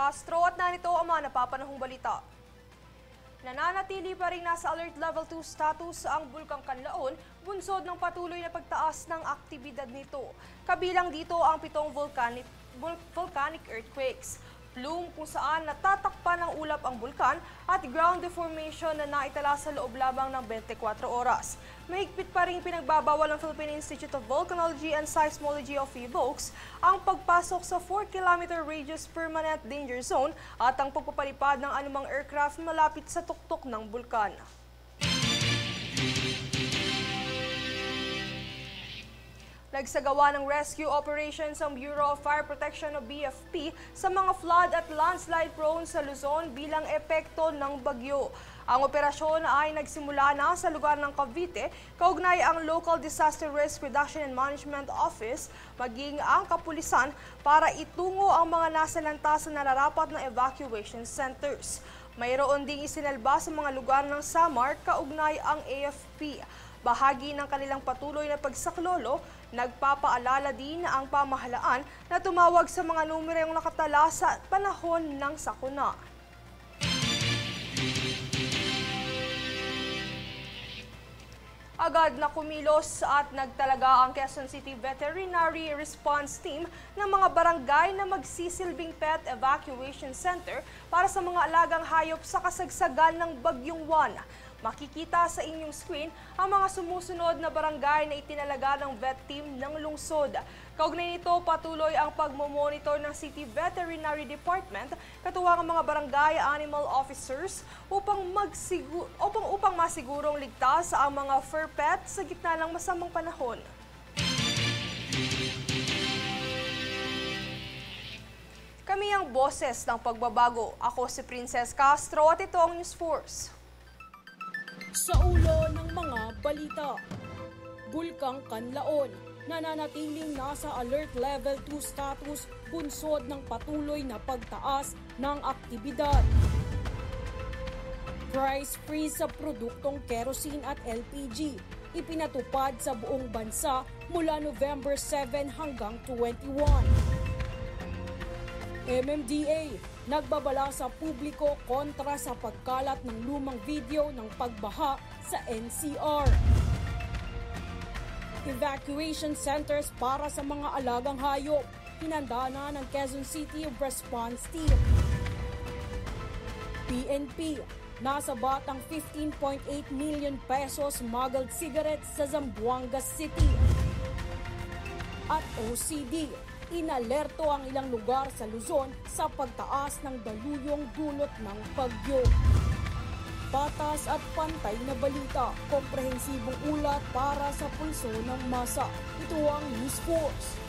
Castro at narito ang mga napapanahong balita. Nananatili pa rin nasa Alert Level 2 status ang Bulkang Kanlaon, bunsod ng patuloy na pagtaas ng aktibidad nito. Kabilang dito ang 7 volcanic earthquakes, plume kung saan natatakpan ng ulap ang bulkan at ground deformation na naitala sa loob lamang ng 24 oras. Mahigpit pa rin pinagbabawal ng Philippine Institute of Volcanology and Seismology of PHIVOLCS ang pagpasok sa 4-kilometer radius permanent danger zone at ang pagpapalipad ng anumang aircraft malapit sa tuktok ng bulkan. Nagsagawa ng rescue operations ang Bureau of Fire Protection o BFP sa mga flood at landslide prone sa Luzon bilang epekto ng bagyo. Ang operasyon ay nagsimula na sa lugar ng Cavite, kaugnay ang Local Disaster Risk Reduction and Management Office, maging ang kapulisan para itungo ang mga nasa lantasan na nararapat ng evacuation centers. Mayroon ding isinalba sa mga lugar ng Samar, kaugnay ang AFP. Bahagi ng kanilang patuloy na pagsaklolo, nagpapaalala din ang pamahalaan na tumawag sa mga numerong nakatala sa panahon ng sakuna. Agad na kumilos at nagtalaga ang Quezon City Veterinary Response Team ng mga barangay na magsisilbing pet evacuation center para sa mga alagang hayop sa kasagsagan ng Bagyong Juan. Makikita sa inyong screen ang mga sumusunod na barangay na itinalaga ng vet team ng lungsod. Kaugnay nito, patuloy ang pagmomonitor ng City Veterinary Department katuwang ang mga barangay animal officers upang masigurong ligtas ang mga fur pet sa gitna ng masamang panahon. Kami ang boses ng pagbabago. Ako si Princess Castro at ito ang News Force. Sa ulo ng mga balita, Bulkang Kanlaon, nananatiling nasa Alert Level 2 status bunsod ng patuloy na pagtaas ng aktibidad. Price freeze sa produktong kerosene at LPG, ipinatupad sa buong bansa mula November 7 hanggang 21. MMDA, nagbabala sa publiko kontra sa pagkalat ng lumang video ng pagbaha sa NCR. Evacuation centers para sa mga alagang hayop, hinanda na ng Quezon City Response Team. PNP, nasa batang 15.8 million pesos smuggled cigarettes sa Zamboanga City. At OCD, inalerto ang ilang lugar sa Luzon sa pagtaas ng daluyong dulot ng bagyo. Patas at pantay na balita, komprehensibong ulat para sa pulso ng masa. Ito ang News Force.